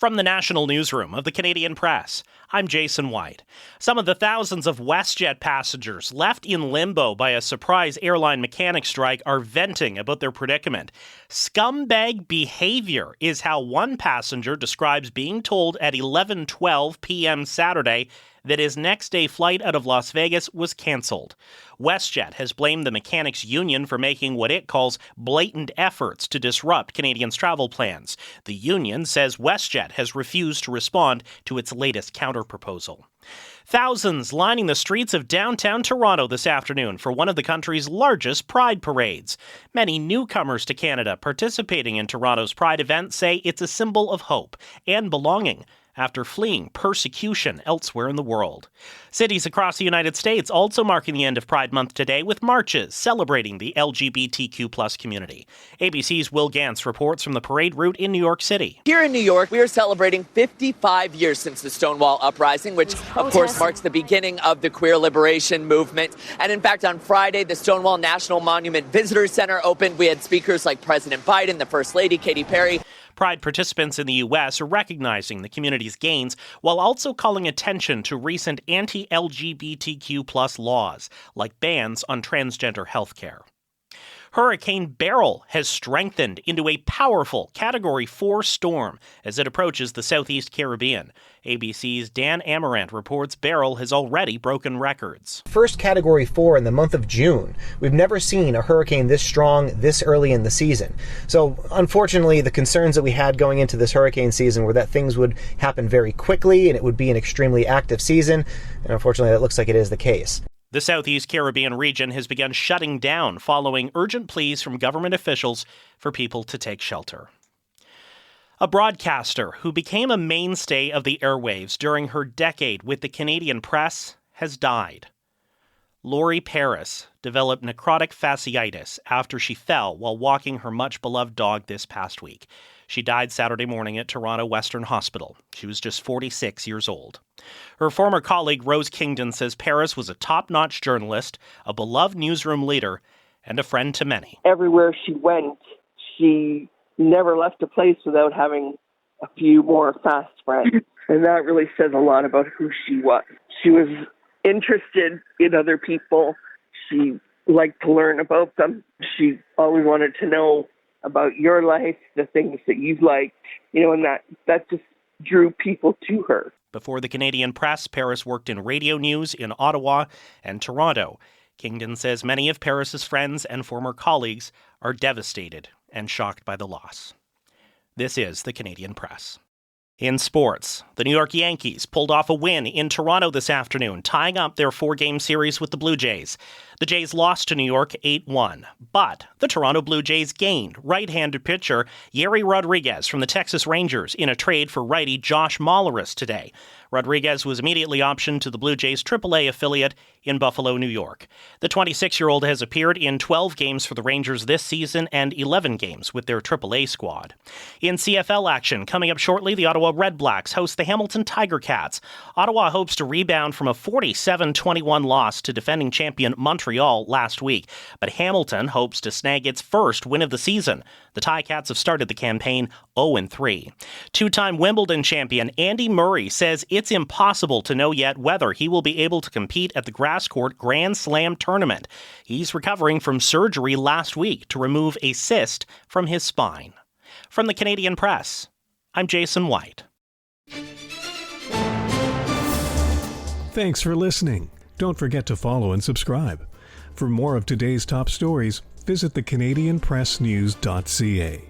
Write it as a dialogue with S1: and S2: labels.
S1: From the National Newsroom of the Canadian Press, I'm Jason White. Some of the thousands of WestJet passengers left in limbo by a surprise airline mechanic strike are venting about their predicament. Scumbag behavior is how one passenger describes being told at 11:12 p.m. Saturday that his next-day flight out of Las Vegas was canceled. WestJet has blamed the mechanics' union for making what it calls blatant efforts to disrupt Canadians' travel plans. The union says WestJet has refused to respond to its latest counterproposal. Thousands lining the streets of downtown Toronto this afternoon for one of the country's largest Pride parades. Many newcomers to Canada participating in Toronto's Pride event say it's a symbol of hope and belonging after fleeing persecution elsewhere in the world. Cities across the United States also marking the end of Pride Month today with marches celebrating the LGBTQ+ community. ABC's Will Gantz reports from the parade route in New York City.
S2: Here in New York, we are celebrating 55 years since the Stonewall Uprising, which of course marks the beginning of the queer liberation movement. And in fact, on Friday, the Stonewall National Monument Visitor Center opened. We had speakers like President Biden, the First Lady, Katy Perry.
S1: Pride participants in the U.S. are recognizing the community's gains while also calling attention to recent anti-LGBTQ+ laws, like bans on transgender health care. Hurricane Beryl has strengthened into a powerful Category 4 storm as it approaches the Southeast Caribbean. ABC's Dan Amarant reports Beryl has already broken records.
S3: First Category 4 in the month of June. We've never seen a hurricane this strong this early in the season. So unfortunately, the concerns that we had going into this hurricane season were that things would happen very quickly and it would be an extremely active season. And unfortunately, that looks like it is the case.
S1: The Southeast Caribbean region has begun shutting down following urgent pleas from government officials for people to take shelter. A broadcaster who became a mainstay of the airwaves during her decade with the Canadian Press has died. Lori Paris developed necrotic fasciitis after she fell while walking her much-beloved dog this past week. She died Saturday morning at Toronto Western Hospital. She was just 46 years old. Her former colleague Rose Kingdon says Paris was a top-notch journalist, a beloved newsroom leader, and a friend to many.
S4: Everywhere she went, she never left a place without having a few more fast friends. And that really says a lot about who she was. She was interested in other people. She liked to learn about them. She always wanted to know about your life, the things that you liked, and that just drew people to her.
S1: Before the Canadian Press, Paris worked in radio news in Ottawa and Toronto. Kingdon says many of Paris's friends and former colleagues are devastated and shocked by the loss. This is the Canadian Press. In sports, the New York Yankees pulled off a win in Toronto this afternoon, tying up their 4-game series with the Blue Jays. The Jays lost to New York 8-1, but the Toronto Blue Jays gained right-handed pitcher Yerry Rodriguez from the Texas Rangers in a trade for righty Josh Molleris today. Rodriguez was immediately optioned to the Blue Jays AAA affiliate in Buffalo, New York. The 26-year-old has appeared in 12 games for the Rangers this season and 11 games with their AAA squad. In CFL action, coming up shortly, the Ottawa Red Blacks host the Hamilton Tiger Cats. Ottawa hopes to rebound from a 47-21 loss to defending champion Montreal last week, but Hamilton hopes to snag its first win of the season. The Ticats have started the campaign 0-3. Two-time Wimbledon champion Andy Murray says it's impossible to know yet whether he will be able to compete at the grass court Grand Slam tournament. He's recovering from surgery last week to remove a cyst from his spine. From the Canadian Press, I'm Jason White.
S5: Thanks for listening. Don't forget to follow and subscribe. For more of today's top stories, visit thecanadianpressnews.ca.